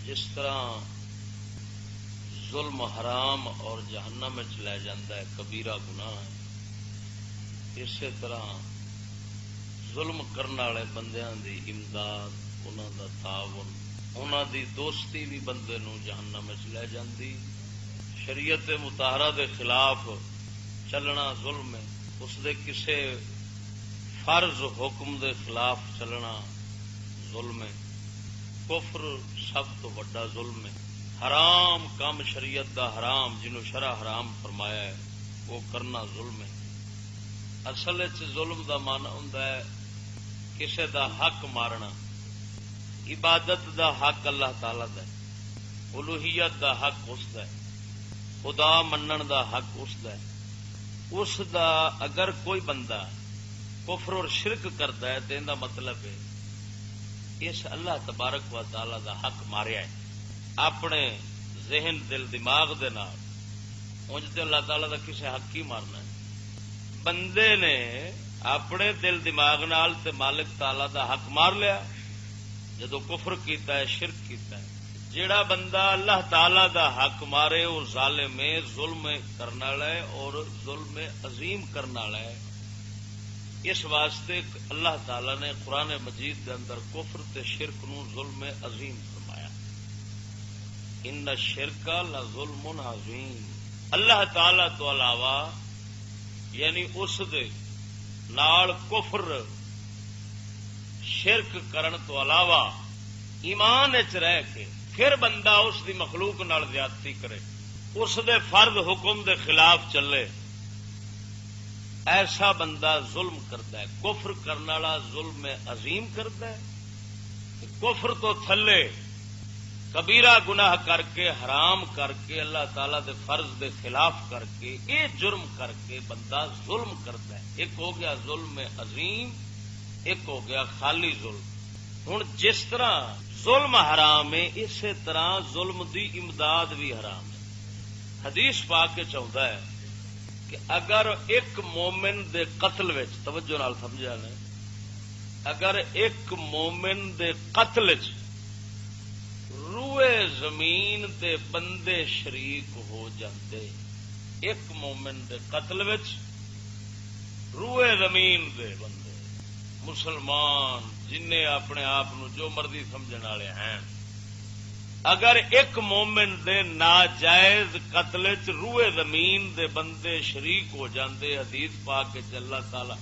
جس طرح ظلم حرام اور جہنم میں لے جاتا ہے، کبیرہ گناہ ہے، اسی طرح ظلم کرنے والے بندیاں دی امداد، انہاں دا تعاون، انہاں دی دوستی بھی بندے نو جہنم میں لے جاندی۔ شریعت مطہرہ دے خلاف چلنا ظلم ہے، اس دے کسے فرض حکم دے خلاف چلنا ظلم ہے۔ کفر سب تو بڑا ظلم ہے۔ حرام کام شریعت دا حرام، جنہوں شرع حرام فرمایا ہے، وہ کرنا ظلم ہے۔ اصل ظلم دا معنی ہوندا ہے کسے دا حق مارنا۔ عبادت دا حق اللہ تعالی دا ہے، الوہیت دا حق اس دا ہے، خدا منن دا حق اس دا ہے۔ اس دا اگر کوئی بندہ کفر اور شرک کرتا ہے تو ان کا مطلب ہے اس اللہ تبارک و تعالی دا حق ماریا ہے اپنے ذہن دل دماغ دے نال۔ انج تے اللہ تعالی دا کسے حق ہی مارنا ہے؟ بندے نے اپنے دل دماغ نال تے مالک تعالی دا حق مار لیا جدو کفر کیتا ہے، شرک کیتا ہے۔ جیڑا بندہ اللہ تعالی دا حق مارے وہ ظالم ہے، ظلم کرنے والا ہے اور ظلم عظیم کرنے والا ہے۔ اس واسطے اللہ تعالی نے قرآن مجید کے اندر کفر تے شرک نو ظلم عظیم فرمایا۔ ان الشرک لظلم عظیم۔ اللہ تعالی تو علاوہ یعنی اس دے نال کفر شرک کرن تو علاوہ ایمان وچ رہ کے پھر بندہ اس دی مخلوق نال زیادتی کرے، اس دے فرض حکم دے خلاف چلے، ایسا بندہ ظلم کرتا ہے۔ کفر کرنے والا ظلم عظیم کرتا ہے۔ کفر تو تھلے کبیرہ گناہ کر کے، حرام کر کے، اللہ تعالی دے فرض دے خلاف کر کے، یہ جرم کر کے بندہ ظلم کرتا ہے۔ ایک ہو گیا ظلم عظیم، ایک ہو گیا خالی ظلم۔ ہوں جس طرح ظلم حرام ہے اسی طرح ظلم دی امداد بھی حرام ہے۔ حدیث پاک کے چاہتا ہے کہ اگر ایک مومن دے قتل وچ، توجہ نال سمجھا نے، اگر ایک مومن دے قتل وچ روئے زمین دے بندے شریک ہو جاندے، ایک مومن دے قتل وچ روئے زمین دے بندے مسلمان جنہیں اپنے آپ جو مرضی سمجھنے والے ہیں، اگر ایک مومن دے ناجائز قتل چ روئے زمین دے بندے شریک ہو جاندے، حدیث پاک اللہ تعالی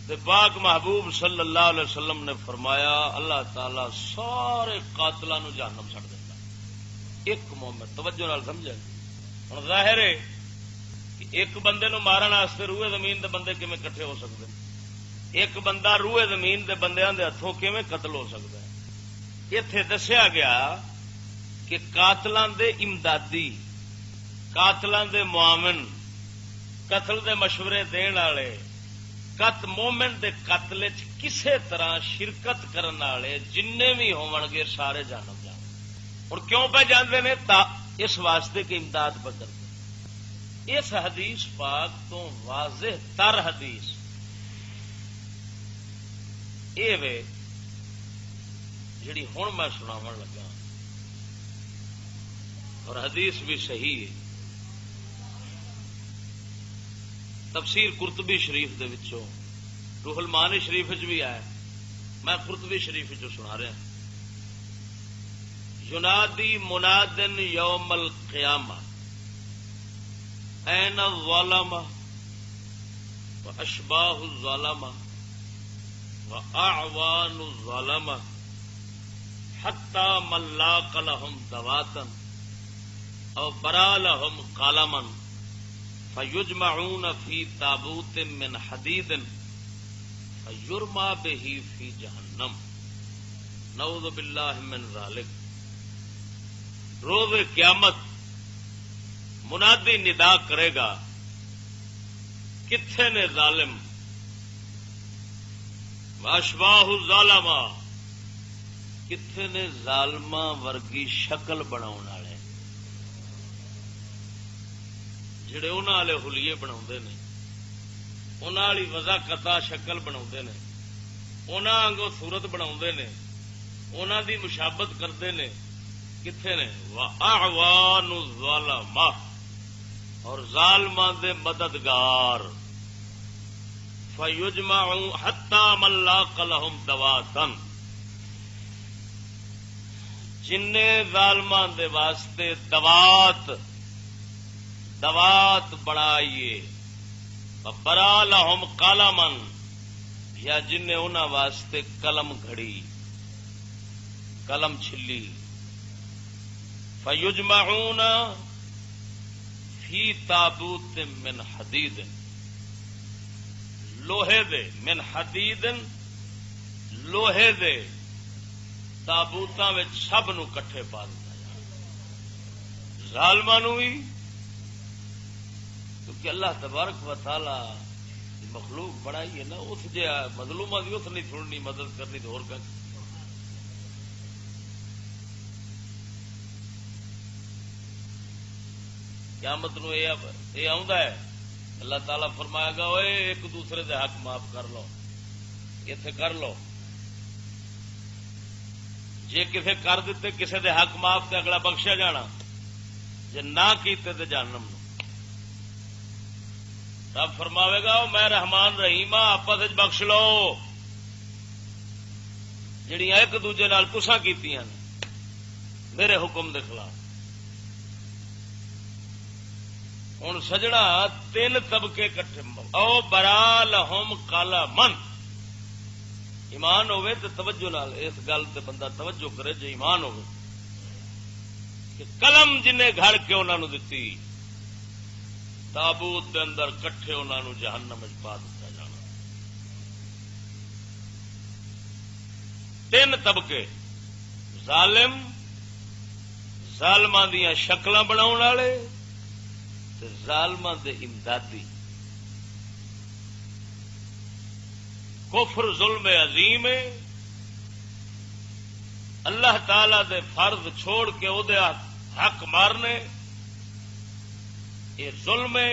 دے پاک محبوب صلی اللہ علیہ وسلم نے فرمایا اللہ تعالی سارے قاتلاں نو جہنم چھڑ دیتا۔ ایک مومن، توجہ نال سمجھے، ہن ظاہر ہے کہ ایک بندے نو مارن واسطے روئے زمین دے بندے کیویں کٹھے ہو سکتے ہیں؟ ایک بندہ روئے زمین دے بندیاں دے ہتھوں کیویں قتل ہو سکتا ہے؟ ایتھے دسیا گیا کہ قاتلاں دے امدادی، قاتلاں دے معاون، قتل دے مشورے دین والے، مومن دے قتل چ کسے طرح شرکت کرن والے جننے بھی ہون گے سارے جانم جان۔ ہن کیوں پہ جاندے نے؟ اس واسطے کہ امداد پہ کرتے۔ اس حدیث پاک تو واضح تر حدیث اے وے جڑی ہن میں سناون لگا، اور حدیث بھی صحیح ہے۔ تفسیر قرطبی شریف دے وچوں، روح المعانی شریف وچ بھی آیا، میں قرطبی شریف وچوں سنا رہا۔ ینادی منادن یوم القیامہ این الظلمہ واشباہ الظلمہ واعوان الظلمہ حتی من لاق لهم دواتا او برا لهم قلما فیجمعون فی تابوت من حدید فیرما به فی جہنم نعوذ باللہ من ذالک۔ روز قیامت منادی ندا کرے گا، کتھے نے ظالم؟ واشباہ الظالمہ، کتھے نے ظالماں ورگی شکل بناؤن والے جڑے انہاں والے حلیے بناؤندے نے، انہاں والی وضع قطع شکل بناؤندے نے، انہاں وانگوں صورت بناؤندے نے، انہاں دی مشابت کردے نے، کتنے نے وَأَعْوَانُ الظَّلَمَةِ اور ظالماں دے مددگار فَيُجْمَعُ حَتَّى مَنْ لَاقَ لَهُمْ دَوَاتًا جننے ظالماں دے واسطے دوات بنائیے برا لہم قلمن یا جن نے انہاں واسطے قلم گھڑی قلم چھلی فیجمعون فی تابوت من حدید لوہے دے من حدید لوہے دے تابوتاں وچ سب نو کٹھے پا دتا ظالماں نو بھی کیونکہ اللہ تبارک و تعالی مخلوق بنائی ہے نا اس جے مظلوماں دی اس نہیں سننی مدد کرنی تو اور کہ قیامت نو یہ آوندا ہے اللہ تعالی فرمائے گا اوے ایک دوسرے دے حق معاف کر لو ایتھے کر لو جے کسے کر دیتے کسے دے حق معاف تے اگلا بخشیا جانا جے نہ کیتے تے جہنم رب فرماوے گا میں رحمان رحیم آپس بخش لو جڑیاں ایک دوجے نال تساں کیتیاں نے میرے حکم دے خلاف ہن سجنا تین طبقے کٹھے او برا لہم قلمن ایمان ہوئے تو توجہ نال اس گل تے بندہ توجہ کرے جے ایمان ہوئے کہ قلم جنہیں گھڑ کے انہوں نے دتی تابوت دے اندر کٹھے انہوں نے جہنم وچ پا دتا جانا تین طبقے ظالم ظالماں دیاں شکلاں بناون والے تے ظالماں دے امدادی کفر ظلم عظیم ہے اللہ تعالی دے فرض چھوڑ کے او دے حق مارنے یہ ظلم ہے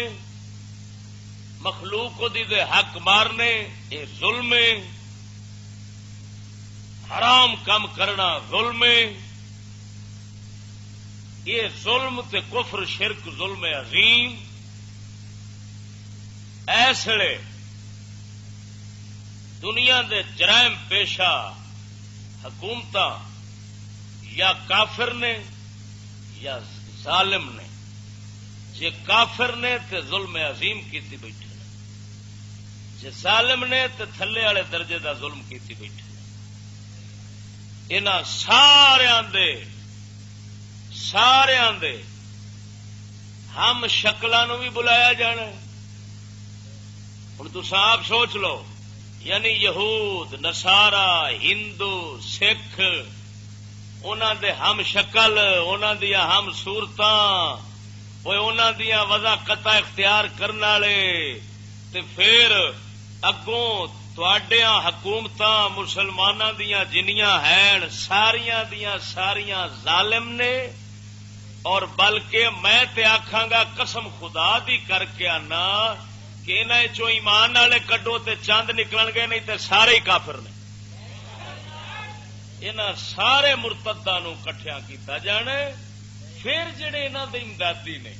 مخلوق دی دے حق مارنے یہ ظلم ہے حرام کام کرنا ظلم ہے یہ ظلم تے کفر شرک ظلم عظیم ایسے دنیا دے جرائم پیشہ حکومت یا کافر نے یا ظالم نے جے کافر نے تے ظلم عظیم کیتی بیٹھے جے ظالم نے تے تھلے والے درجے دا ظلم کیتی بیٹھے انہاں ساریاں دے ہم شکلاں نو بھی بلایا جانا ہن تساں آپ سوچ لو یعنی یہود نصارا ہندو سکھ انہاں دے ہم شکل انہاں دیاں ہم صورتاں انہاں دیاں وضاقتاں اختیار کرن والے تے پھر اگوں تواڈیاں حکومتاں مسلماناں دیاں جنیاں ہیں ساریاں دیاں ساریاں ظالم نے اور بلکہ میں تے آکھاں گا قسم خدا دی کر کے آنا کہ انہاں چوں ایمان والے کڈو تے چاند نکلن گے نہیں تے سارے ہی کافر نے انہاں سارے مرتداں نو کٹھیاں کیتا جانا پھر جڑے انہاں دے امدادی نے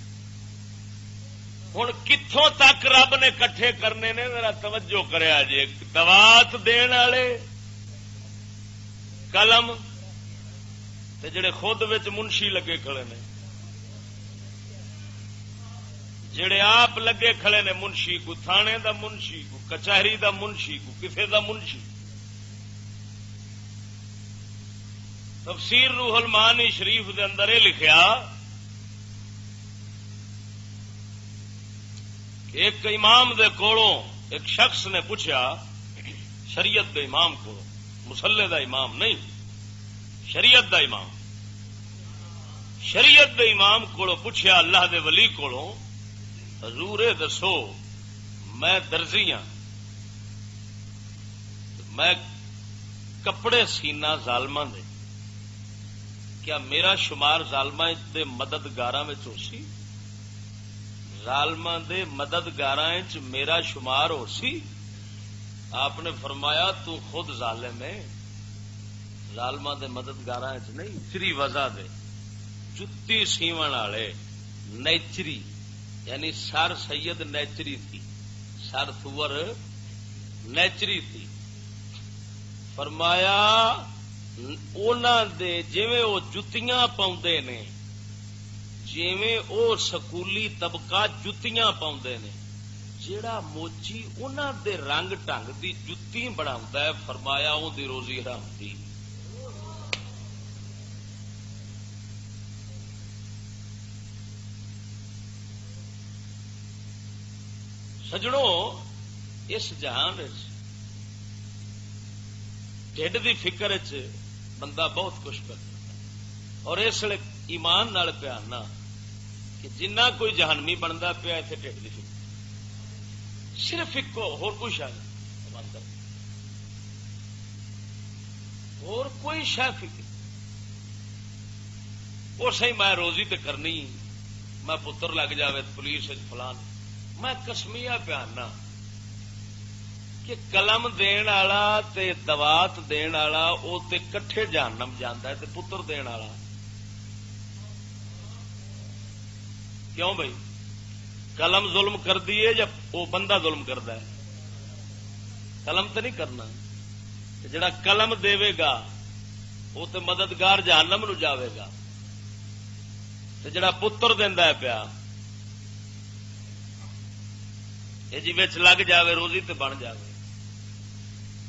ہن کتھوں تک رب نے کٹھے کرنے نے ذرا توجہ کریا جے دوات دین والے قلم تے جڑے خود وچ منشی لگے کھڑے نے جڑے آپ لگے کھڑے نے منشی کو تھانے دا منشی کو کچہری دا منشی کو کسے دا منشی تفسیر روح المعانی شریف دے اندر یہ لکھیا ایک امام دے کولوں ایک شخص نے پوچھا شریعت دے امام کو مسلے دا امام نہیں شریعت دا امام شریعت دے امام کولوں پوچھا اللہ دے ولی کولوں حضور دسو میں درزی ہاں میں کپڑے سینا ظالماں دے کیا میرا شمار ظالماں دے مددگاراں وچ ہو سی ظالماں دے مددگاراں وچ میرا شمار ہو سی آپ نے فرمایا تو خود ظالم ہے ظالماں دے مددگاراں وچ نہیں سری وضع دے جتی سیون والے نیچری یعنی سر سید نیچری تھی، سر تھور نیچری تھی. فرمایا انہاں دے جویں وہ جتیاں پاؤندے نے، جویں او سکولی طبقہ جتیاں پاؤندے نے، جیڑا موچی انہاں دے رنگ ٹنگ دی جتی بناوندا ہے، فرمایا اون دی روزی حرام دی. سجڑوں اس جہان ڈھڈ دی فکر بندہ بہت کچھ کرتا، اور اس لیے ایمان نال پیارنا کہ جنہ کوئی جہنمی بنتا پیا اتنے ڈھڈ دی فکر صرف ایک ہور کوئی شاید اور کوئی شاید فکر وہ صحیح میں روزی تے کرنی، میں پتر لگ جاوے پولیس فلان. میں کسمیا پیانا کہ قلم دین والا تے دوات دین والا او تے کٹھے جہنم جاندا ہے تے پتر دین والا کیوں بھائی؟ قلم ظلم کر دیے یا وہ بندہ ظلم کرتا ہے؟ قلم تو نہیں کرنا. جڑا قلم دے گا وہ تو مددگار جہنم نو جاوے گا، تے جڑا پتر دیندا ہے پیا یہ جی وچ لگ جاوے روزی تے بن جاوے.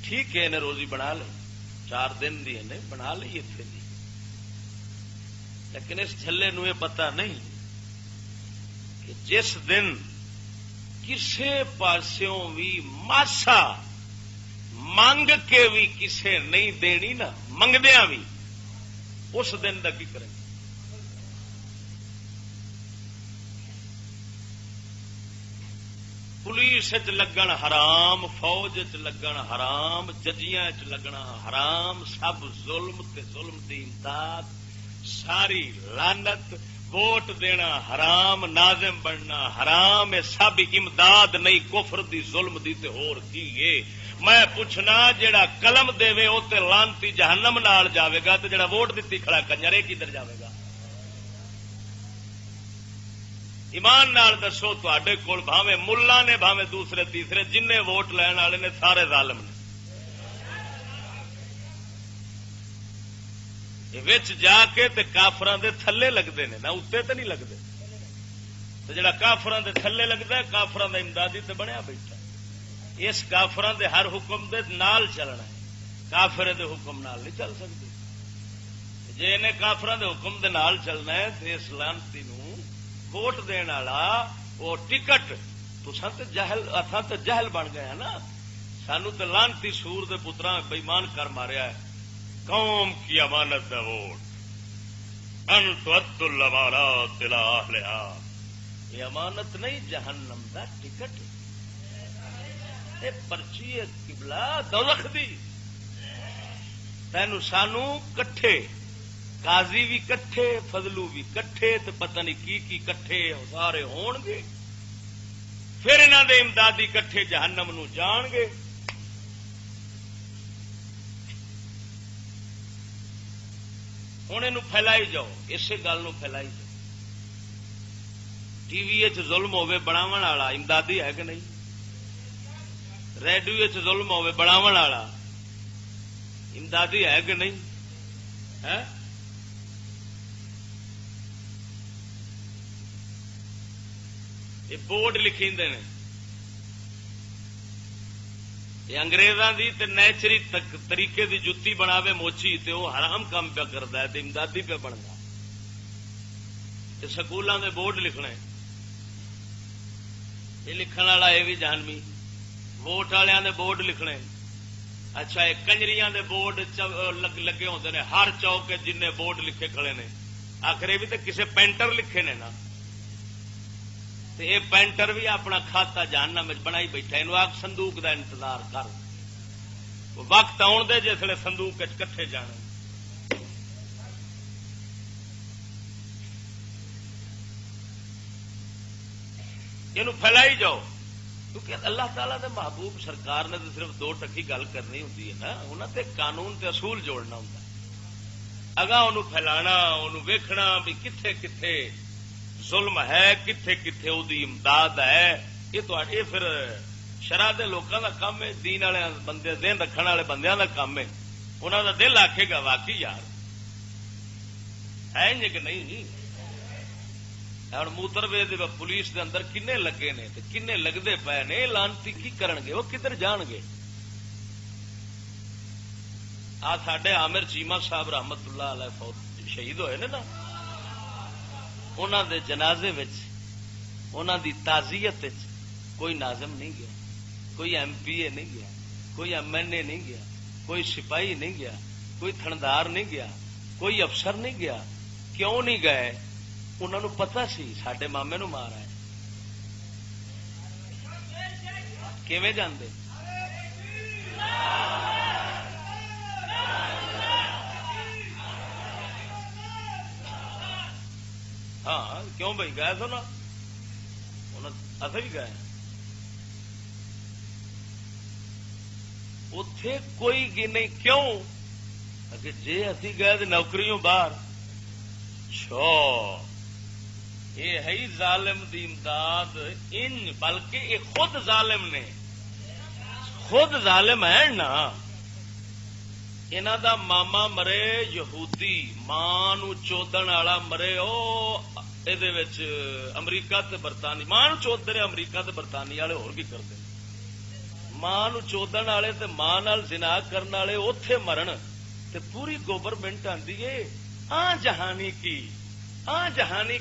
ٹھیک ہے انہیں روزی بنا لی، 4 دن دی انہیں بنا لی اتنے دی، لیکن اس جھلے نو یہ پتہ نہیں کہ جس دن کسے پاسوں بھی ماسا منگ کے بھی کسے نہیں دینی نا، منگدیا بھی، اس دن کا کی کریں؟ پولیس لگن حرام، فوج لگن حرام، ججیاں لگنا حرام، سب ظلم تے ظلم دی امداد، ساری لعنت. ووٹ دینا حرام، ناظم بننا حرام، یہ سب امداد نہیں کفر دی ظلم دی تے ہور کی ہے. میں پوچھنا جیڑا قلم دے وہ تے لانتی جہنم نال جاوے گا، تے جیڑا ووٹ دیتی کھڑا کنجر کدھر جاوے گا؟ ایمان نال دسو تے کول بھاویں ملا نے بھاویں دوسرے تیسرے جن ووٹ لین والے نے سارے ظالم نے. وچ جا کے تے کافراں دے تھلے لگتے ہیں، نہ اتنے تے نہیں لگتے. تے جڑا کافراں دے تھلے لگتا ہے کافراں دا امدادی تے بنیا بیٹھا. اس کافراں دے ہر حکم دے نال چلنا ہے، کافر دے حکم نال نہیں چل سکتے. جے انہیں کافراں دے حکم دے نال چلنا ہے تے اس لعنتی نو ووٹ دین والا وہ ٹکٹ تساں تے جہل، اتھاں تے جہل بن گئے ہیں نا. سانو تے لعنتی سور دے پتراں بے ایمان کر ماریا ہے. قوم کی امانت ہے ووٹ، ان تؤدوا الامانات الی اہلھا. یہ امانت نہیں، جہنم دا ٹکٹ، یہ پرچی ہے قبلہ دوزخ دی. تینو سانو کٹھے، قاضی بھی کٹھے، فضلو بھی کٹھے، تو پتہ نہیں کی کٹھے سارے ہون گے، پھر انہاں دے امدادی کٹھے جہنم نو جان گے. ہوں یہ پھیلائی جاؤ، اسی گل پھیلائی جاؤ. ٹی وی ظلم ہوے بناو والا امدادی ہے کہ نہیں؟ ریڈیو ظلم ہوے بناو والا امدادی ہے کہ نہیں؟ ہے یہ بورڈ لکھی نے یہ انگریزاں دی تے نیچری طریقے دی جتی بناوے موچی تے وہ حرام کام پہ کرتا ہے تے امدادی پہ بنتا. سکولوں دے بورڈ لکھنا ہے، یہ لکھن والا یہ بھی جہنمی. ووٹ والوں دے بورڈ لکھنے. اچھا یہ کنجریاں دے بورڈ لگے ہوتے ہیں ہر چوک جن بورڈ لکھے کھڑے نے. آخر یہ بھی تو کسے پینٹر لکھے نے نا، یہ پینٹر بھی اپنا کھاتا جہنم میں بنائی بیٹھا. یہ آخ صندوق دا انتظار کر، وقت آن دے جسے صندوق کٹھے جانے. یہ پھیلائی جاؤ، کیونکہ اللہ تعالیٰ دے محبوب سرکار نے تو صرف 2 ٹکی گل کرنی ہوتی ہے نا، انہوں نے قانون تے اصول جوڑنا ہوتا ہے. اگاں انہوں پھیلانا، انہوں ویکھنا بھی کتھے کتھے ظلم ہے، کتھے کتھے او دی امداد ہے. یہ پھر شرع دے لوکاں دا کام ہے، دین والے بندے، دین رکھنے والے بندیاں دا کام ہے. انہاں دا دل آکھے گا واقعی یار ہے کہ نہیں. ہوں موتر وے پولیس دے اندر کنے لگے نے تے کنے لگتے پے نے، لانتی کی کرن گے، وہ کدھر جان گے. آ ساڈے عامر چیمہ صاحب رحمت اللہ علیہ شہید ہوئے نے نا، انہاں دے جنازے وچ، انہاں دی تعزیت وچ کوئی ناظم نہیں گیا، کوئی ایم پی اے نہیں گیا، کوئی ایم این اے نہیں گیا، کوئی سپاہی نہیں گیا، کوئی تھندار نہیں گیا، کوئی افسر نہیں گیا. کیوں نہیں گئے؟ انہوں نے پتا سی سڈے مامے نو مارا ہے. کیویں جاندے؟ ہاں کیوں بھائی گئے تھو نا، اصل ہی گئے. اتے کوئی نہیں. کیوں؟ کہ جی اسی گئے تو نوکریوں باہر. یہ ہے ظالم دی امداد. ان بلکہ یہ خود ظالم نے، خود ظالم ہے نا. انہاں دا ماما مرے یہودی، ماں نو چودن والا مرے امریکہ تے برطانیہ. ماں نو چودے امریکہ تے برطانیہ والے ہور بھی کرتے. ماں نو چودن والے تے ماں نال زنا کرن والے اوتھے مرن تے پوری گورنمنٹ آندی ہے جہانی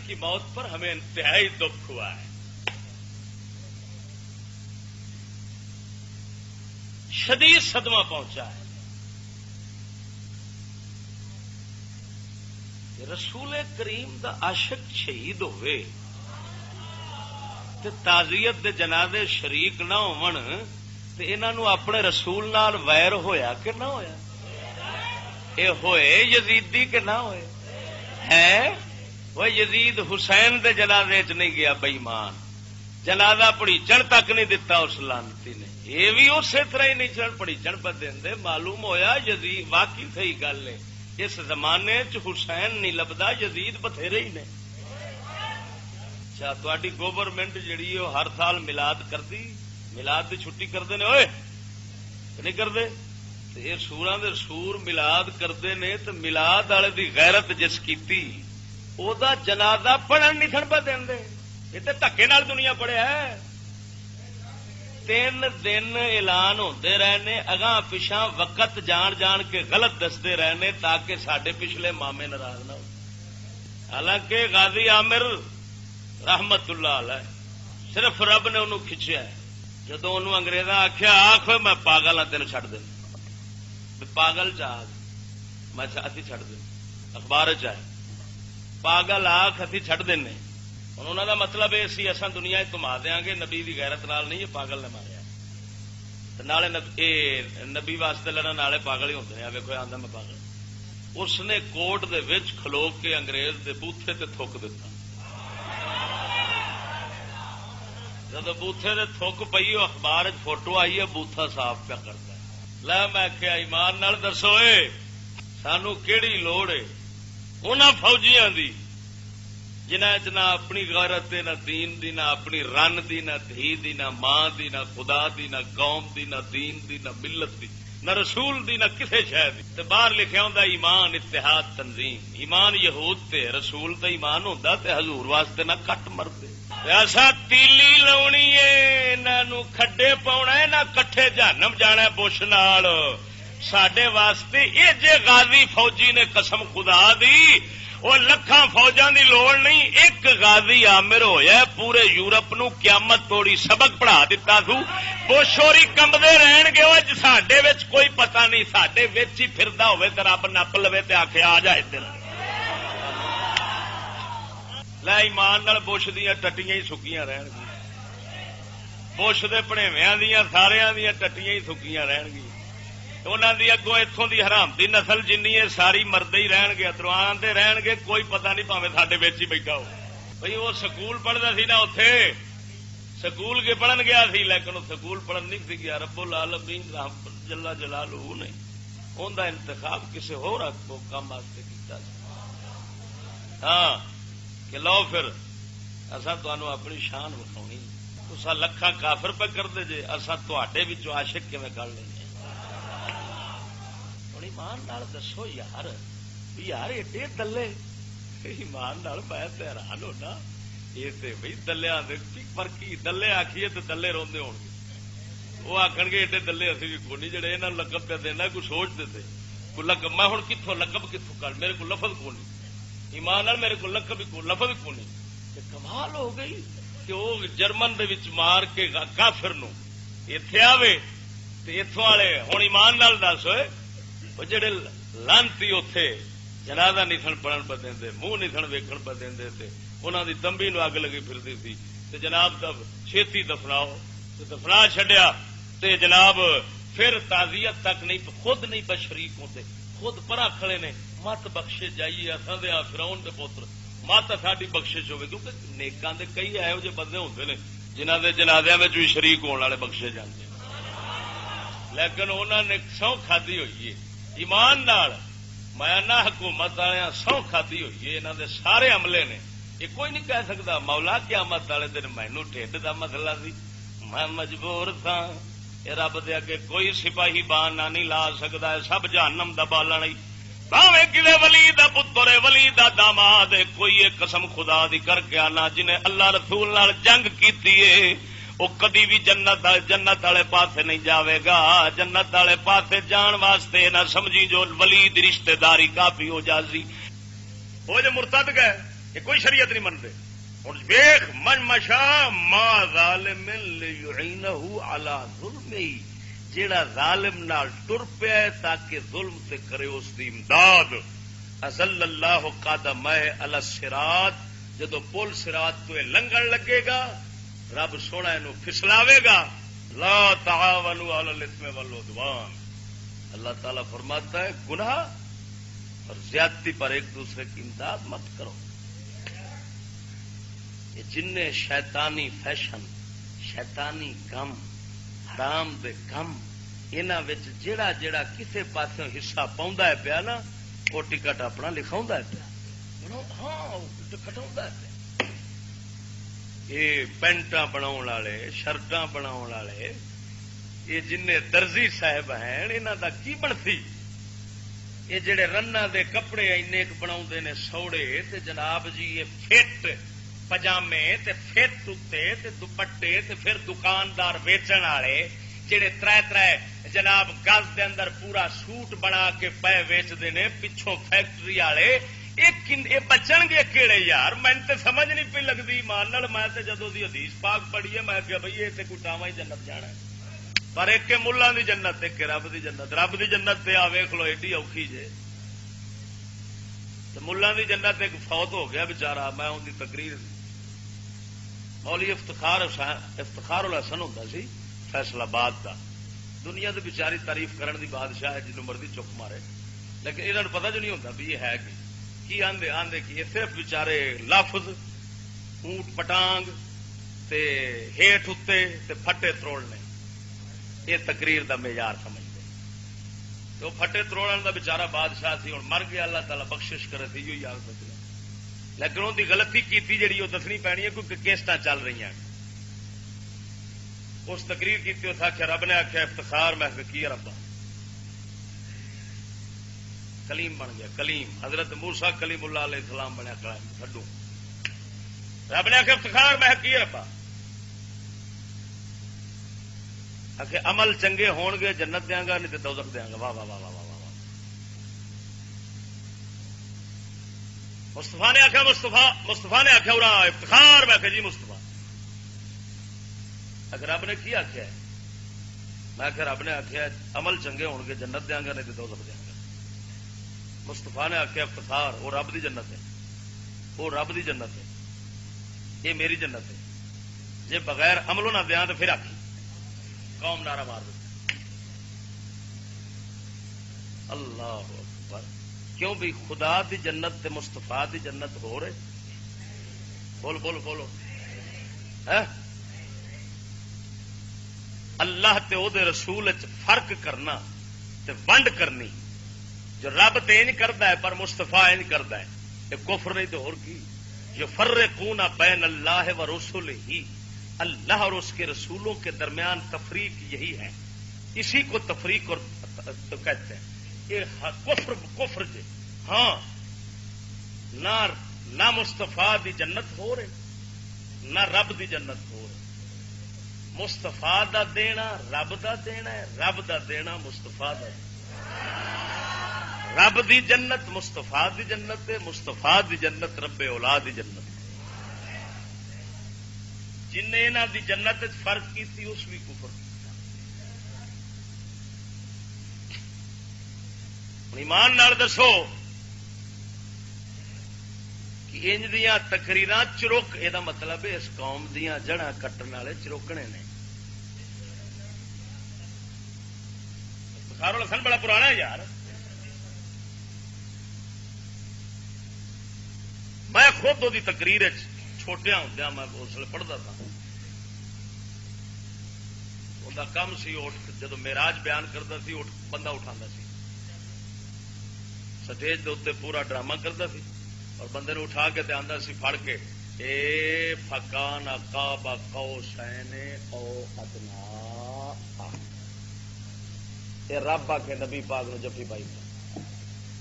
کی موت پر ہمیں انتہائی دکھ ہوا ہے. شدید صدمہ پہنچا ہے. رسول کریم دا عاشق شہید ہوئے تے تعزیت دے جنازے شریک نہ ہون تے انہاں نو اپنے رسول نال ویر ہویا کہ نہ ہویا؟ اے ہوئے یزیدی کہ نہ ہوئے؟ ہے وہ یزید حسین دے جنازے چ نہیں گیا بے ایمان، جنازہ پڑیچن تک نہیں دتا اس لانتی نے. یہ بھی اسی طرح ہی نہیں چڑھ پڑیچن پہ دے. معلوم ہویا یزید واقعی صحیح گل ہے. اس زمانے چ حسین نہیں لبدا، یزید بتھیرے ہی نے. اچھا تہاڈی گورنمنٹ جڑی وہ ہر سال میلاد کردی، میلاد کی چھٹی کرتے ہیں ہوئے نہیں کرتے؟ یہ سوراں دے سور میلاد کرتے ہیں تو میلاد والے دی غیرت جس کیتی او دا جنازہ پڑھن نہیں سن پہ دے. یہ تو دھکے نال دنیا پڑھیا ہے. 3 دن اعلان ہوتے رہنے، اگاں پچھاں وقت جان جان کے غلط دستے رہنے تاکہ سڈے پچھلے مامے ناراض نہ ہو. حالانکہ غازی عامر رحمت اللہ علیہ صرف رب نے انہوں کھچیا ہے. جدو انہوں انگریزاں آخیا آخ میں پاگل ہاں تین چڈ دیں، پاگل چاہ میں اتھی چڈ دیں، اخبار چاہے پاگل آخ اتھی چڈ دیں. انہوں دا مطلب یہ سی اصا دنیا گھما دیا گے، نبی دی غیرت نال نہیں، یہ پاگل نے ماریا. نالے نبی واسطے لڑن والے پاگل ہی ہوتے ہیں. ویکو آدھا میں پاگل. اس نے کوٹ دے وچ کھلو کے انگریز دے بوتھے تے تھوک دیتا. جب بوتھے دے تھوک پئی اخبار فوٹو آئی ہے، بوتھا صاف پیا کرتا ہے. لے میں کیا ایمان نال دسو سانو کیڑی لوڑ ہے انہاں فوجیاں دی جنہاں چ نہ اپنی غیرت نہ دین دی، نہ اپنی رن دی، نہ دھی دی، نہ ماں دی، نہ خدا دی، نہ قوم دی، نہ دین دی، نہ ملت دی، نہ رسول دی، نہ کسے شے دی. تے باہر لکھیا ہوندا ایمان اتحاد تنظیم. ایمان یہود تے رسول تے ایمان ہوندا تے حضور واسطے نہ کٹ مردے. ایسا تیلی لاونی ہے، انہاں کھڈے پاؤنا ہے، نہ کٹھے جہنم جانا ہے بش نال. ساڈے واسطے یہ جے غازی فوجی نے قسم خدا دی وہ لکھاں فوجاں دی لوڑ نہیں. ایک غازی عامر ہویا پورے یورپ نو قیامت توڑی سبق پڑھا دیتا سو. بوشوری کمبدے رہن گے وہ ساڈے وچ کوئی پتہ نہیں، ساڈے وچ ہی پھردا ہوے تے رب نپ لوے تے آکھے آ جا ادھر. لے ایمان نال بش دیاں ٹٹیاں ہی سکیاں رہن گی، بش دے پڑھیویاں دیاں ساریاں دیاں ٹٹیاں ہی سکیاں رہن گی. انہوں دی اگوں اتوں دی حرام دی نسل جنی ہے ساری مردے ہی رہن گے، ادروان دے رہن گے. کوئی پتہ نہیں پاوے ساڈے وچ ہی بیٹھا ہو. بھئی وہ سکول پڑھدا سی نا، اوتھے سکول کے پڑھن گیا سی، لیکن وہ سکول پڑھن نہیں سی گیا. رب العالمین جل جلالہ نے اوندا انتخاب کسے ہور کام واسطے کیتا. کیتا سی ہاں کہ لو پھر اصا تمہوں اپنی شان وکھاؤنی تسا لکھاں کافر پہ کر دے جے اصا تے بچوں عاشق کیویں کر لیں ہوں ایمان نال دسو یار یار ایڈے دلے ایمان نال میں حیران ہونا یہ بھائی دلیا پر کی دلے آخیے تو دلے روندے ہون گے وہ آخر گے ایڈے دلے اسی بھی کونی جڑے یہاں لقب پہ دینا کوئی سوچتے تھے کوئی لقب میں ہوں کتوں لقب کتوں کر میرے کو لفظ کونی ایمان نال میرے کو لقب لفظ کونی کمال ہو گئی کہ وہ جرمن دے وچ مار کے کافر نو ایتھے آوے تے ایتھوں والے ہوں ایمان نال دس ہوئے وہ جڑے لانتی اوتھے جنازہ نہیں پڑھن پہ دیں منہ نہیں ویکھن پہ دیں انہوں دی تمبی نو اگ لگی پھرتی تھی تے جناب تب چھیتی دفناؤ تے دفنا چھڈیا تے جناب پھر تعزیت تک نہیں خود نہیں پہ شریک ہوتے خود پرا کھڑے نے مت بخشے جائیے اصا دیا فراؤن دے پوتر مت ساری بخشش ہوے کیونکہ نیکاں دے کئی ایہو جے بندے ہوندے نے جنہاں دے جنازیاں وچ بھی شریک ہونے والے بخشے جاندے لیکن انہوں نے سو کھادی ہوئی ہے ایمان نال میاں حکومت والے سو کھادی ہوئی ہے انہوں دے سارے عملے نے یہ کوئی نہیں کہہ سکتا مولا قیامت والے دن مینوں ٹھڈ دا مسئلہ سی میں مجبور تھا رب دے اگے کوئی سپاہی بہانا نہیں لا سکتا سب جہنم دا بالن ہی بھاویں کسے ولی دا پتر ولی دا داماد کوئی ایک قسم خدا دی کر کے آنا جنہیں اللہ رسول نال جنگ کیتی ہے وہ کدی بھی جنت والے پاسے نہیں جاوے گا جنت والے پاسے جان واسطے نہ سمجھی جو ولی دی رشتہ داری کافی ہو جاسی وہ جو مرتد گئے یہ کوئی شریعت نہیں منتے ہوں ویخ من مشا ما ظالم لیعینہ علی ظلمہ جیڑا ظالم نال ٹر پیا تاکہ ظلم تے کرے اس دی امداد ازل اللہ قدمہ علی الصراط جدو پل صراط تو لنگن لگے گا رب سونا انہوں پھسلاوے گا لا تعاونوا علی الاثم والعدوان اللہ تعالی فرماتا ہے گناہ اور زیادتی پر ایک دوسرے کی امداد مت کرو یہ جن شیطانی فیشن شیطانی کم حرام دے کم انہاں وچ جیڑا جیڑا کسے پاسوں حصہ پاوندا ہے پیا نا وہ ٹکٹ اپنا لکھاوندا ہے پیا ہاں کٹاوندا ہے پیا یہ پینٹاں بناون والے شرٹاں بناون والے یہ جن درزی صاحب ہیں انہاں دا کی بنتی یہ جڑے رنا دے کپڑے ایک بناوندے نے سوڑے تے جناب جی یہ فٹ پجامے تے فٹ اتے تے دوپٹے تے پھر دکاندار ویچن والے جڑے ترے جناب گز دے اندر پورا سوٹ بنا کے پے ویچتے ہیں پچھوں فیکٹری والے یہ بچن گے کہڑے یار میں تے سمجھ نہیں پی لگتی مان میں تے جدو دی حدیث پاک پڑھی ہے میں کہ بھائی یہ تے کوئی ٹاواں ہی جنت جانا ہے پر ایک کے ملہ دی جنت ایک کے رب دی جنت رب دی جنت تے آ ویکھ لو ایڈی اوکھی جے تے ملہ دی جنت ایک فوت ہو گیا بچارا میں ان دی تقریر مولوی افتخار الحسن ہوتا سی فیصلہ آباد کا دنیا دی بیچاری تعریف کرن دی بادشاہ ہے جنوں مرضی چک مارے لیکن انہوں نے پتہ جو نہیں ہوتا بھی یہ ہے کی آندے آندے کی صرف بیچارے لفظ اونٹ پٹانگ تے ہیٹ اتے تے پھٹے تروڑنے یہ تقریر دا معیار سمجھتے تو پھٹے تروڑن دا بیچارہ بادشاہ سی ہوں مر گیا اللہ تعالیٰ بخشش کرے تھی یہی یاد سکتا لیکن ان کی غلطی کی جی وہ دسنی پینی ہے کیونکہ کیسٹاں چل رہی ہیں اس تقریر کی اس آخیا رب نے آخیا افتخار میں کی ربا کلیم بن گیا کلیم حضرت موسیٰ کلیم اللہ علیہ السلام بنیا کھڈو رب نے آخیا افتخار میں کی ربا آخر عمل چنگے ہون گے جنت دیا گا نہیں تو دوزخ دیا گا واہ واہ واہ واہ واہ مستفا نے آخیا مستفا نے آخیا ارا افتخار میں آخیا جی مستفا اگر رب نے کی آخیا میں آخیا رب نے آخیا عمل چنگے ہون گے جنت دیا گا نہیں تو دوزخ دیا گا مستفا نے آخیا افتخار وہ رب دی جنت ہے وہ رب دی جنت ہے یہ میری جنت ہے جی بغیر عملوں نہ دیا تو پھر آخی قوم نعرہ مار دے اللہ اکبر کیوں بھی خدا دی جنت تے مستفا دی جنت ہو رہے بول بول بولو اللہ تے او دے رسول فرق کرنا تے ونڈ کرنی جو رب تو انج کرتا ہے پر مستفا انج کرتا ہے، یہ کفر نہیں تو اور کی. یفرقون بین اللہ و رسولہ، اللہ اور اس کے رسولوں کے درمیان تفریق یہی ہے، اسی کو تفریق اور تو کہتے ہیں. یہ کفر جے ہاں نہ مستفا دی جنت ہو رہے نہ رب دی جنت ہو رہے. مستفا دا دینا رب دا دینا ہے، رب دا دینا مستفا دا دینا. رب دی جنت مستفا دی جنت ہے، مستفا دی جنت رب اولاد دی جنت. جن نے انہاں دی جنت فرق کی تھی اس بھی کفر. ایمان نال دسو کہ انج دیاں تقریراں چروک، یہ مطلب ہے اس قوم دیاں جڑاں کٹن والے چروکنے نے. بخار الحسن بڑا پرانا ہے یار. میں خود وہی تقریر چھوٹیا ہوں میں اس لیے پڑھتا تھا. ان کا کم سی اٹھ جدو معراج بیان کرتا سی بندہ اٹھا سی سٹیج کے اتنے پورا ڈرامہ کرتا سی اور بندے نے اٹھا کے آتا سی پھڑ کے اے فکان قاب قوسین او ادنا. یہ رب آ کے نبی پاک نو جفی پائی.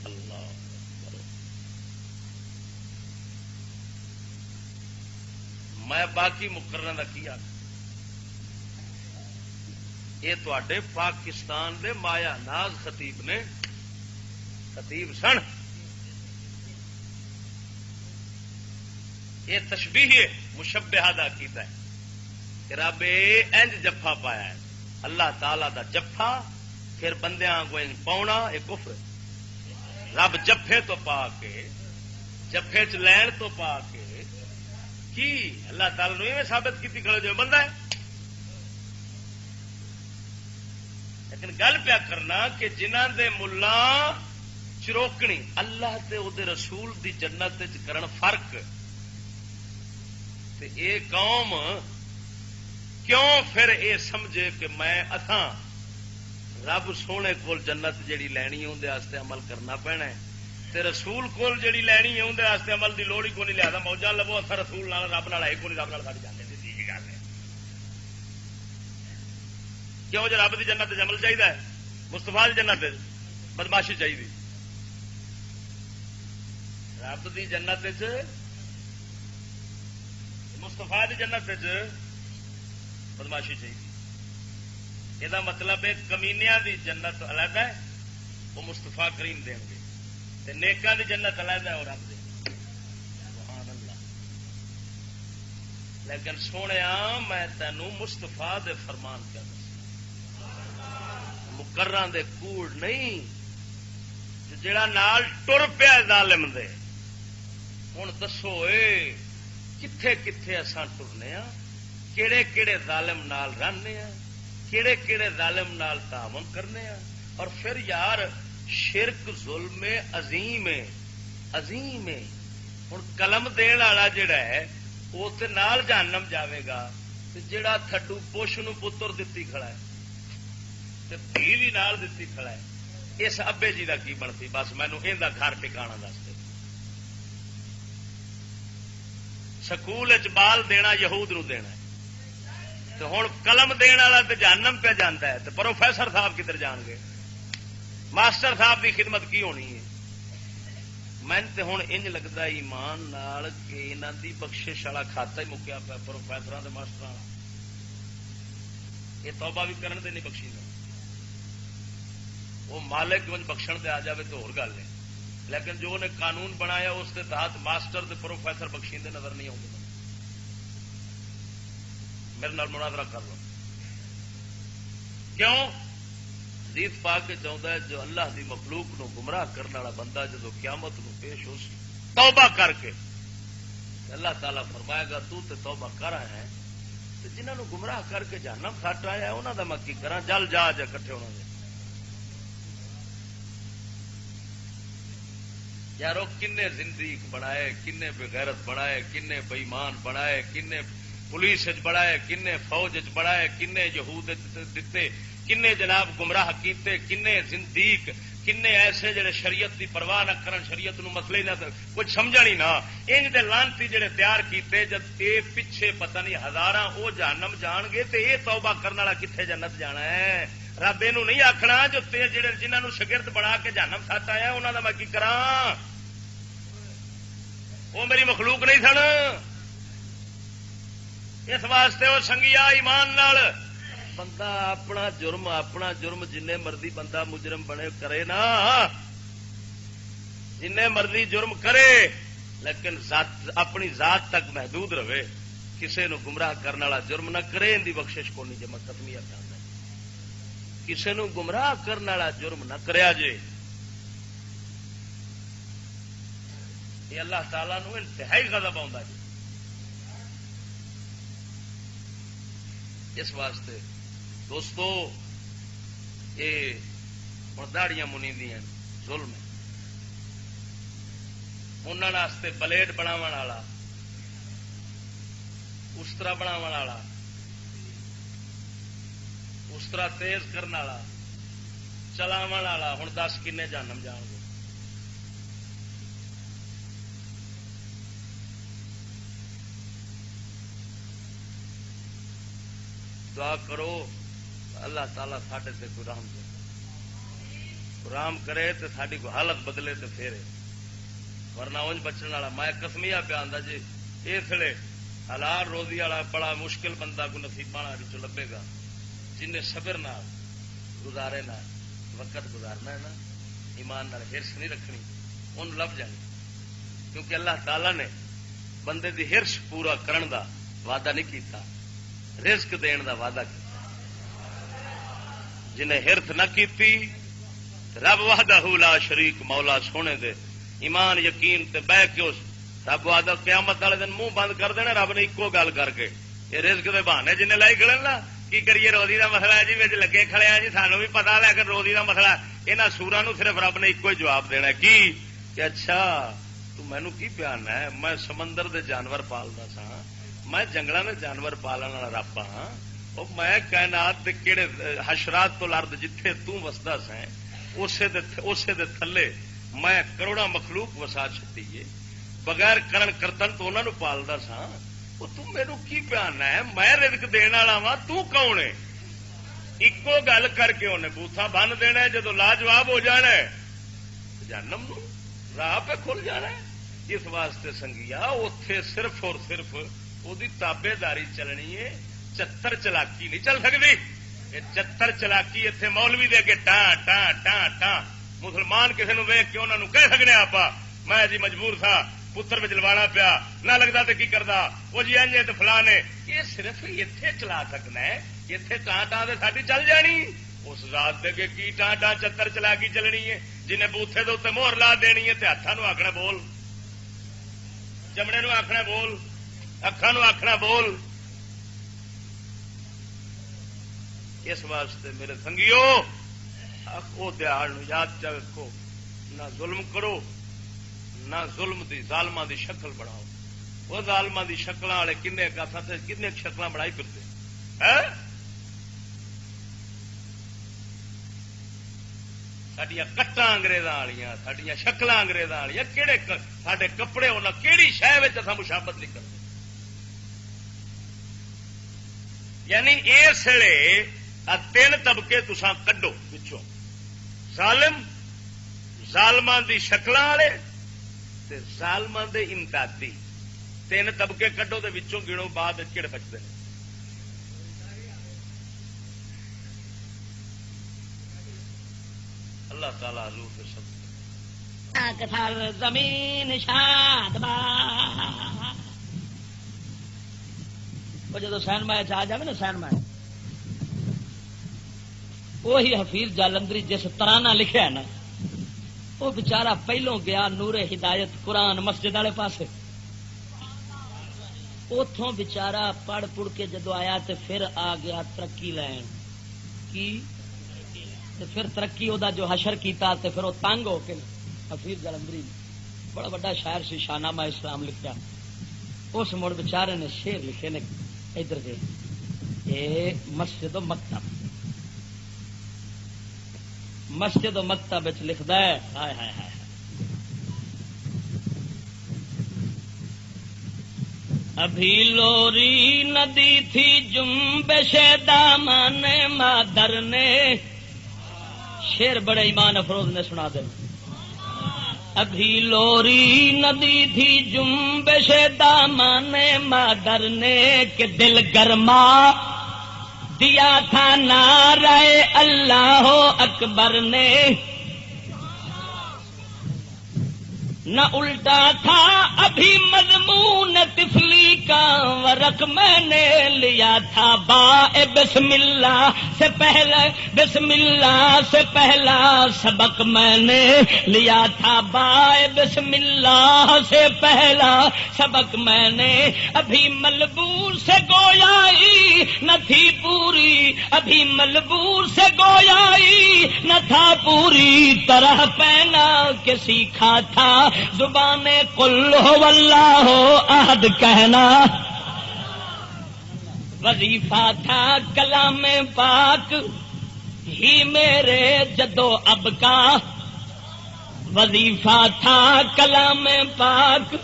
اللہ میں باقی مقررہ کا کیا یہ تے پاکستان دے مایا ناز خطیب نے خطیب سن. یہ تشبیہ مشبہہ دا کیتا ہے کہ رب انج جفا پایا ہے. اللہ تعالی دا جفا پھر بندیاں کو انج پاؤنا یہ کفر. رب جفے تو پا کے جفے چ لین تو پا کے کی اللہ تعالی نے میں ثابت کی کھڑے جو بندہ ہے. لیکن گل پیا کرنا کہ جنہ دے ملا چروکنی اللہ تے او دے رسول دی جنت کرن فرق تے اے قوم کیوں پھر اے سمجھے کہ میں اتھاں رب سونے کول جنت جیڑی لینی اون دے واسطے عمل کرنا پینا ہے تے رسول کول جیڑی لینی ہے اون دے واسطے عمل دی لوڑ ہی کوئی نہیں. لہذا موجاں لبو اتھا رسول نال رب نال ہے کوئی نہیں، رب نال ساڈی جانے دی کی گل ہے. کیوں جو رب دی جنت عمل چاہیے مستفا دی جنت بدماشی چاہیے. رب دی جنت مستفا دی جنت بدماشی چاہیے. یہ مطلب ہے کمینیاں دی جنت علیحدہ ہے وہ مستفا کریم دیں گے، نیکاں دی جنت علیحدہ ہے اور رب دے. سبحان اللہ. لیکن سونے میں تینوں مستفا دے فرمان کر مقرراں دے کوڑ نہیں جڑا نال ٹر پیا ظالم دے. ہوں دسو اے کتھے کتھے اساں ٹرنے ہاں، کیڑے کیڑے ظالم نال رہنے ہاں، کیڑے کیڑے ظالم نال تعاون کرنے ہاں. اور پھر یار شرک ظلم عظیم ہے عظیم ہے. ہوں قلم دین والا جڑا ہے وہ تے نال جہنم جاوے گا، جڑا تھڈو پوش نو پتر دتی کھڑا ہے تے دھی بھی نال دتی کھڑا ہے، اس ابے جی دا کی بنتی؟ بس مینو یہ گھر ٹکانا دس دے. سکول بال دینا یہود نو دینا تو ہوں قلم دین والا تو جہنم پہ جانا ہے تو پروفیسر صاحب کدھر جان گے؟ ماسٹر صاحب کی خدمت کی ہونی ہے؟ میں تے ہوں انج لگتا ایمان نال کہ انہاں دی بخشش والا کھاتا ہی مکیا پیا پروفیسر ماسٹر والا. یہ توبہ بھی کرن دے نہیں بخشی گا. وہ مالک جو بخشن دے آ جائے تو اور گل ہے، لیکن جو انہیں قانون بنایا اس کے تحت ماسٹر تے پروفیسر بخشیندے نظر نہیں آؤں گے. میرے نال مناظرہ کر لو. کیوں؟ حدیث پاک کے چاہتا ہے جو اللہ دی مخلوق نو گمراہ کرنے والا بندہ جدو قیامت نو پیش ہو سی توبہ کر کے اللہ تعالیٰ فرمائے گا تو تے توبہ کر آیا ہے تو جنہوں نے گمراہ کر کے جہنم کھٹ آیا ہے انہوں دا میں کی کرا جل جا جا کٹھے ہونا دے. یارو کنے زندگی بنائے، کنے بغیرت بنائے، کنے بےمان بنائے، کنے پولیس بڑھائے، کنے فوج بڑھائے، کنے یہود دیتے، کنے جناب گمراہ کیتے، کنے زندیق کنے ایسے جڑے شریعت دی پرواہ نہ کرن، شریعت نو مسئلے نہ کچھ سمجھن ہی نہ، انج دے لانتی جڑے تیار کیتے، جب اے پیچھے پتہ نہیں ہزاراں او جہنم جان گے تے اے توبہ کرن والا کتھے جنت جانا ہے؟ رب اینو نہیں آکھنا جو تے جڑے جنہاں نو شاگرد بنا کے جہنم سٹ آیا انہاں دا میں کی کراں؟ وہ میری مخلوق نہیں سن. اس واسطے وہ سنگیا ایمان نال بندہ اپنا جرم جن مرضی بندہ مجرم بنے کرے نا، جن مرضی جرم کرے، لیکن اپنی ذات تک محدود رہے، کسے نو گمراہ کرنے والا جرم نہ کرے، ان کی بخشش کو نہیں. جی میں ختمیہ کرنا، کسے نو گمراہ کرنے والا جرم نہ کریا جے، یہ اللہ تعالیٰ نو انتہائی غضب آتا جی. اس واسطے دوستو یہ ہوں داڑیاں منی دیا ظلم ہے، انہوں بلیڈ بناو والا، استرا بناو والا، استرا تیز کرنے والا، چلاو والا، ہوں 10 کنے جانم جان گے. دعا کرو اللہ تعالیٰ ساڈے تے کوئی رحم دے، رحم کرے تو ساری کوئی حالت بدلے تو پھر، ورنہ انج بچن والا میں قسمیہ پہ آندا جی اس لیے حلال روزی والا بڑا مشکل بندہ کو نصیباں وچ لبے گا، جن صبر نال گزارے نال وقت گزارنا ہے نا، ایمان نال ہرس نہیں رکھنی، ان لب جانی. کیونکہ اللہ تعالیٰ نے بندے دی ہرس پورا کرن دا وعدہ نہیں کیتا، رزق دین دا وعدہ کیتا. جنہیں ہرت نہ کیتی رب وحدہ لا شریک مولا سونے دے ایمان یقین تے بہ کے اس رب وحدہ قیامت والے دن منہ بند کر دینا رب نے ایکو گل کر کے. یہ رزق دے بہانے جنہیں لائی کھڑے نا، کی کریے روزی دا مسئلہ ہے جی وچ لگے کھڑے ہیں جی، سانو بھی پتا لیکن روزی دا مسئلہ یہاں سوراں نو صرف رب نے ایکو ہی جواب دینا کی کہ اچھا تو مینوں کی بیان ہے، میں سمندر دے جانور پالدا سا، میں جنگلاں دے جانور پالن والا رب ہاں، او میں کائنات دے کیڑے حشرات تو لرد جتھے تو وسدا سیں اسے دے تھلے میں کروڑا مخلوق وسا چھٹی ہے، بغیر کرن کرتن تو انہاں نو پالدا سا. وہ تم میرے کی پیانا ہے، میں رزق دین والا وا، تو کون ہے؟ ایکو گل کر کے انہیں بوتھا بن دینا ہے، جدو لاجواب ہو جانا ہے جہنم نو راہ پہ کھل جانا ہے. اس واسطے سنگیا اوتھے صرف اور صرف وہ تابے داری چلنی ہے، چتر چلاکی نہیں چل سکتی. یہ چتر چلاکی اتنے مولوی دے کے ٹاں ٹاں ٹاں ٹاں، مسلمان کسی نے ویک کے انہوں نے کہہ سکنے آپ میں جی مجبور تھا پتر میں چلوانا پیا نہ لگتا تو کی کرتا وہ جی انجے تو فلاں نے، یہ صرف اتنے چلا سکنا ہے، اتنے ٹاں ٹاں تو ساری چل جانی. اس رات دے کے کی ٹاں ٹاں چتر چلاکی چلنی ہے، جنہیں بوتھے دے اتنے مہر لا دینی ہے، ہاتھوں آخنا بول، چمڑے نو آخنا بول، اکھاں نو آخنا بول. اس واسطے میرے سنگیو وہ دیہڑ یاد چ رکھو، نہ ظلم کرو، نہ ظلم دی ظالماں دی شکل بناؤ. وہ ظالماں دی شکل والے کنے کنے شکل بنائی پھرتے سڈیا کٹاں انگریزاں والیاں، سڈیا شکل انگریزاں والیاں، کہڑے سڈے کپڑے ہونا کہڑی شہ اصا مشابت نہیں کرتے. یعنی اس لیے تین طبقے تساں کڈو پچھوں، ظالم، ظالماں دی شکلاں والے تے ظالماں دے امدادی، تین طبقے کڈو تے وچوں گنو بعد کہڑے بچتے ہیں. اللہ تعالی حضور کے سب زمین شاد جدو سین مائے آ جائے نا، سین مائے وہی حفیظ جالندری جس ترانہ لکھا ہے نا، وہ بچارا پہلوں گیا نور ہدایت قرآن مسجد والے پاسے، اتوں بچارا پڑھ پڑھ کے جدو آیا تے پھر آ گیا ترقی لین کی، تے پھر ترقی وہ جو حشر کیتا تے پھر وہ تنگ ہو کے حفیظ جالندری بڑا بڑا شاعر سی شاہنامہ اسلام لکھا، اس مڑ بچارے نے شعر لکھے نے ادھر دے اے مسجد و مکتب مسجد و مکتب لکھدا ہے ہائے ہائے ہائے ابھی لوری ندی تھی جنبش دامن مادر نے. شیر بڑے ایمان افروز نے سنا دے. ابھی لوری ندی تھی جنبش دامن مادر نے کہ دل گرما دیا تھا نعرہ اللہ اکبر نے. نہ الٹا تھا ابھی مضمون طفلی کا ورق میں نے لیا تھا با بسم اللہ سے پہلے بسم اللہ سے پہلا سبق میں نے لیا تھا با بسم اللہ سے پہلا سبق میں نے. ابھی ملبور سے گویائی نہ تھی پوری ابھی ملبور سے گویائی نہ تھا پوری طرح پہنا کہ سیکھا تھا زبان قل هو اللہ احد کہنا. وظیفہ تھا کلام پاک ہی میرے جدو اب کا. وظیفہ تھا کلام پاک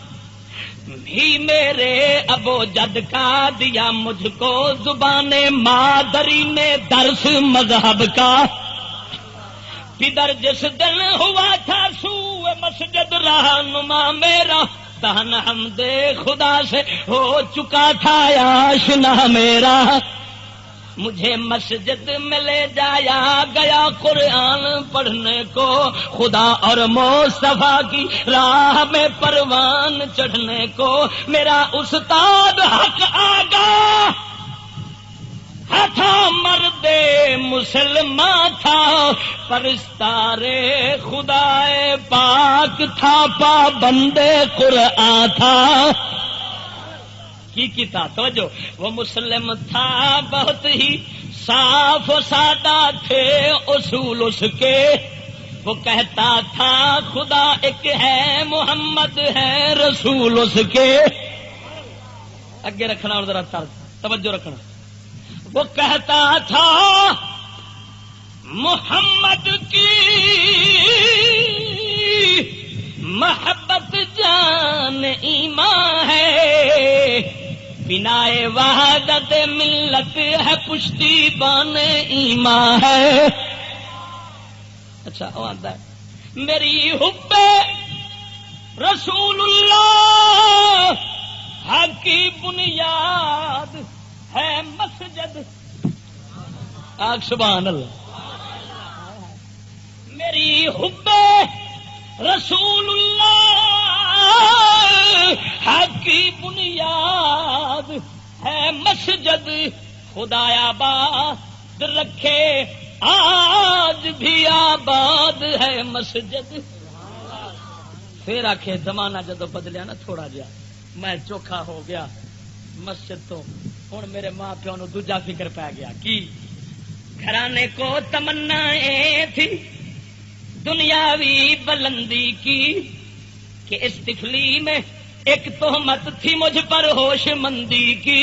ہی میرے ابو جد کا. دیا مجھ کو زبان مادری نے درس مذہب کا. پدر جس دن ہوا تھا سوئے مسجد رہنما میرا تہن حمد خدا سے ہو چکا تھا آشنا میرا. مجھے مسجد میں لے جایا گیا قرآن پڑھنے کو خدا اور مصطفیٰ کی راہ میں پروان چڑھنے کو. میرا استاد حق آگا تھا مرد مسلمان تھا پرستارے خدائے پاک تھا پابند قرآن تھا. کی تھا توجہ وہ مسلم تھا بہت ہی صاف و سادہ تھے اصول اس کے. وہ کہتا تھا خدا ایک ہے محمد ہے رسول اس کے. اگے رکھنا اور ذرا توجہ رکھنا. وہ کہتا تھا محمد کی محبت جان ایمان ہے بنائے وحدت ملت ہے پشتی بان ایمان ہے. اچھا وہ آتا ہے میری حب رسول اللہ حق کی بنیاد ہے مسجد. آگ سبحان اللہ. میری حب رسول اللہ حق کی بنیاد ہے مسجد. خدایا آباد رکھے آج بھی آباد ہے مسجد. پھر آخے زمانہ جدو بدلیا نا تھوڑا جہا میں چوکھا ہو گیا مسجد تو ہوں میرے ماں پیو نو دوجا فکر پی گیا. کی گھرانے کو تمنا تھی دنیاوی بلندی کی کہ اس طفلی میں ایک تہمت تھی مجھ پر ہوش مندی کی.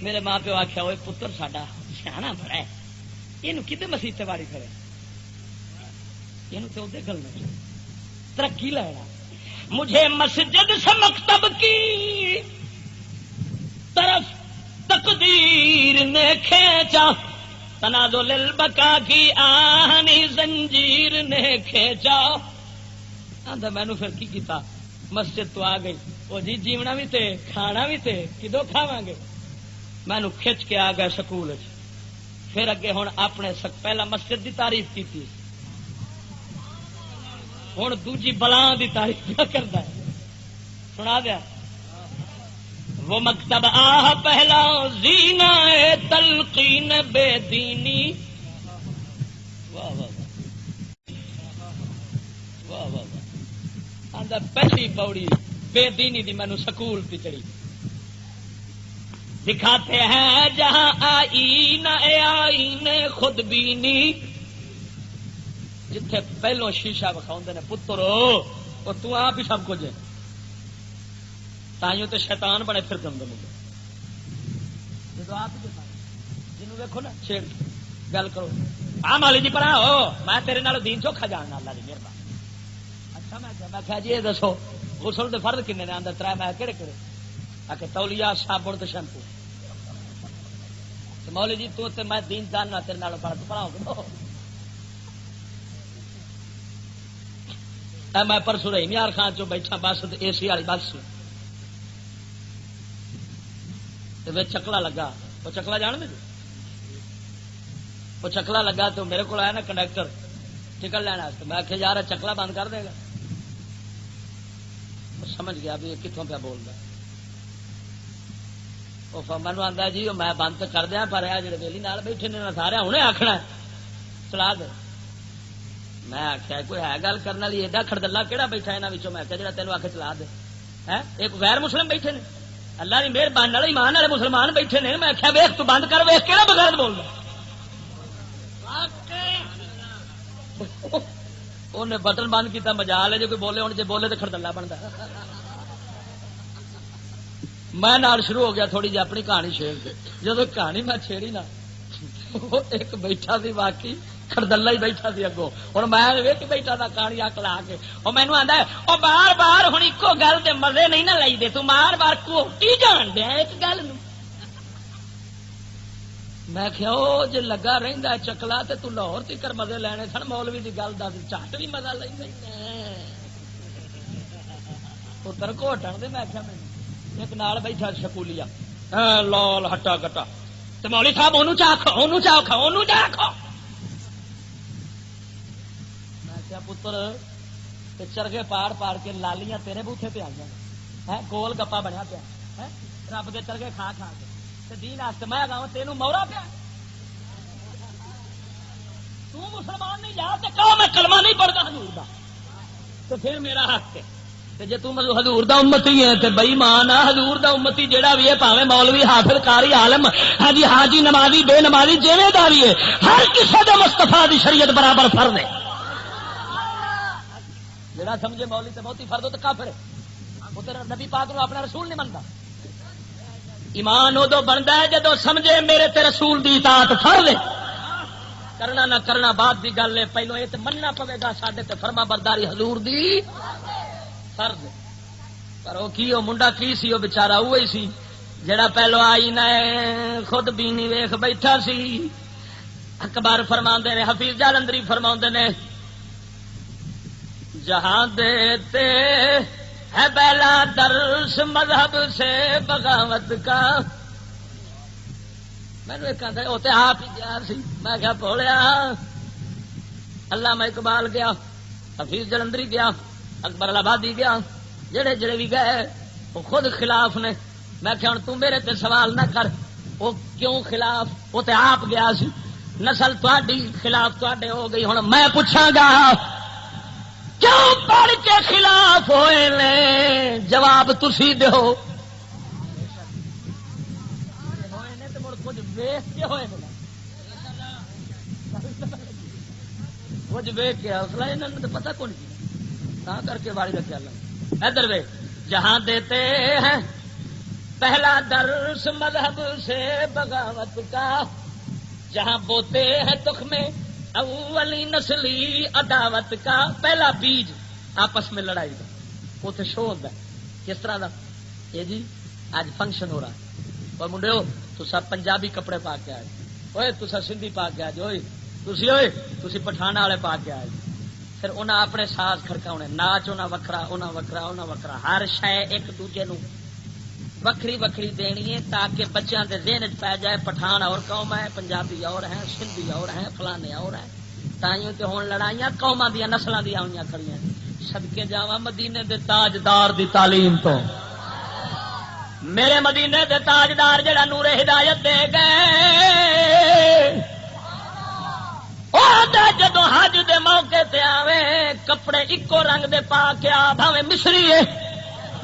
میرے ماں پیو آخیا وہ پتر ساڈا سیاح بڑا ہے یہ کتنے مسیح واری کرے یہ تو گلنا ترقی لینا. مجھے مسجد سے مکتب کی طرف تقدیر نے کھینچا. تنازل البقا کی آہنی زنجیر نے کھینچا. مینو پھر کی کیتا مسجد تو آ گئی وہ جی جیونا بھی تے کھانا بھی تے کدو کھاواں گے. مینو کھچ کے آ گئے سکول. پھر اگے ہوں اپنے پہلا مسجد دی تعریف کی تھی ہوں دوجی بلا دی تعریف کرتا ہے. سنا دیا وہ مکتب آہ پہلا زینہ تلقین بے دینی. واہ واہ واہ واہ واہ. پہلی پوڑی بے دینی دی مینو سکول پہ چڑھی. دکھاتے ہیں جہاں آئینے خود بینی. جتھے پہلو شیشہ بکھاؤں نے پترو اور تو آپ ہی سب کچھ ہے تائیوں تے شیطان بڑے پھر دم دم جب آپ جنوں دیکھو نا چھیڑ گل کرو ہاں مولی جی پڑھا ہو میں تیرے نال دین چوکھا جاننا اللہ کی مہربانی. اچھا میں کہا جی یہ دسو غسل دے فرض کنے نے اندر ترے میں کہڑے کہڑے آ کے تولیہ صابن تے شیمپو. مولی جی تو تے میں دین جاننا تیرے نال پڑھاؤ میں پرسوں رہی یار خان چو بیٹھا بس اے سی والی بس چکلا لگا وہ چکلا جان دے وہ چکلا لگا تو میرے کو آیا نا کنڈکٹر ٹکٹ لینا میں آخیا یار چکلا بند کر دے گا سمجھ گیا بھی کتوں پہ بول رہا وہ مینو آتا جی میں بند تو کر دیا پر جڑے ویلی نال بیٹھے نے سارے انہیں آخنا چلا دے. میں آخیا کوئی ہے گل کرنے والی ایڈا کھڑدلا کہڑا بیٹھا یہاں میں آخیا جا تینوں آ کے چلا دے. ایک غیر مسلم بیٹھے نے اللہ کی مہربانی والے ایمان والے مسلمان بیٹھے نے. میں آخیا ویخ تو بند کر ویخ کہڑا بغیر بول رہا انہیں بٹن بند کیا مجال ہے جو کوئی بولے ہوں جی بولے تو کھڑدلا بنتا. میں نال شروع ہو گیا تھوڑی جی اپنی کہانی چھیڑ کے جب کہانی میں چھیڑی نا ایک بیٹھا سی واقعی کھڑدلا ہی بیٹھا سی اگوں اور میں ویک بیٹھا تھا کہانی اک لا کے اور مینو آتا ہے وہ بار بار ہوں ایک گل کے مزے نہیں نہ لائی دے تو بار بار کوٹی جان دیا ایک گل میں کیا جی لگا رہتا چکلا تو لاہور تکر مزے لینے سن مولوی کی گل دس چٹ بھی مزہ لینا پتر گھوٹن دے. میں کیا ایک نال بیٹھا شکولیا لال ہٹا کٹا تو مولی صاحب انہوں چاہو انہوں چاہو انہوں چاہو میں کیا پتر چرگے پاڑ پاڑ کے لالیاں تیرے بوٹے پہ آ گیا گول گپا بنیا پیا رب کے چرگے کھا کھا کے دین واسطے میں گاؤں تینوں مورا پیا تو مسلمان نہیں جا کہو میں کلمہ نہیں پڑھتا حضور دا تو پھر میرا حق ہے. جی تم حضور دا امتی ہے تو بئی مان حضور دا امتی جہاں بھی ہے پاوے مولوی حافظ قاری عالم ہاں جی حاجی نمازی بے نمازی جیویں دا بھی ہے ہر کسی دے مصطفیٰ دی شریعت برابر فرض ہے. جڑا سمجھے مولوی تے بہت ہی فرض ہو تو کافر ہے وہ تیرا نبی پاک نو اپنا رسول نہیں منتا. ایمان ادو بنتا ہے جدو سمجھے میرے تے رسول دی اطاعت فرض ہے. کرنا نہ کرنا بعد دی گل ہے پہلو یہ مننا پوے گا ساڈے تے فرما برداری حضور دی فرض. پر وہ کی وہ منڈا کی سی وہ بچارا وہی سی جڑا پہلو آئی نہ خود بینی ویخ بیٹھا سی. اکبر فرماندے نے حفیظ جالندری فرماندے نے جہاں دیتے ہے بیلا درس مذہب سے بغاوت کا. میں نے کہا وہ تو آپ ہی گیا سی. میں کیا بولیا علامہ اقبال گیا حفیظ جلندری گیا اکبر آبادی گیا جڑے جڑے بھی گئے وہ خود خلاف نے. میں کہ ہوں تو میرے تے سوال نہ کر وہ کیوں خلاف وہ تے آپ گیا سی نسل تہاڈی خلاف تہاڈے ہو گئی. ہوں میں پوچھاں گا کیوں پڑھ کے خلاف ہوئے نے جواب تسی دیو. کچھ ویخ کے ہوئے کچھ ویخ کے حوصلہ انہوں نے پتا کون کی کر کے واڑی رکھا اللہ. ادھر وے جہاں دیتے ہیں پہلا درس مذہب سے بغاوت کا جہاں بوتے ہیں تخم اولی نسلی عداوت کا. پہلا بیج آپس میں لڑائی کا وہ تو شو ہوتا ہے کس طرح کا یہ جی آج فنکشن ہو رہا ہے اور منڈے ہو تو سب پنجابی کپڑے پا کے آئے ہوئے تو سب سندھی پا کے آج ہوئے تھی پٹھان والے پا کے آئے. پھر انہیں اپنے ساز کھڑکا ناچ انہیں وکھرا ہر شے ایک دوجے نو وکری وکری دینی ہے تاکہ بچوں کے ذہن چ پی جائے پٹھان اور قوم ہے پنجابی اور ہیں سندھی اور ہیں فلانے اور ہیں. تائیوں تے ہون لڑائیاں قوماں دیا نسلاں دیا ہوئی کھڑیاں. صدقے جاواں مدینے دے تاجدار دی تعلیم تو میرے مدینے دے تاجدار جڑا نور ہدایت دے گئے جدو حج دے موقع تے آوے کپڑے ایکو رنگ دے پا کے آ بھاویں مصری ہے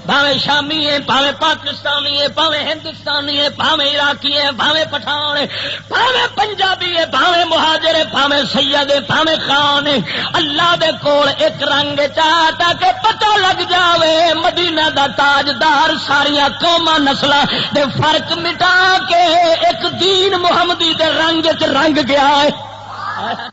بھاویں شامی ہے بھاویں پاکستانی ہے بھاویں ہندوستانی ہے بھاویں عراقی ہے بھاویں پٹھان ہے بھاویں پنجابی ہے بھاویں مہاجر ہے بھاویں سید ہے بھاویں خان ہے اللہ دے کول ایک رنگ چاہتا کہ پتہ لگ جاوے مدینہ دا تاجدار ساریاں قوماں نسلاں دے فرق مٹا کے ایک دین محمدی دے رنگ وچ رنگ گیا ہے.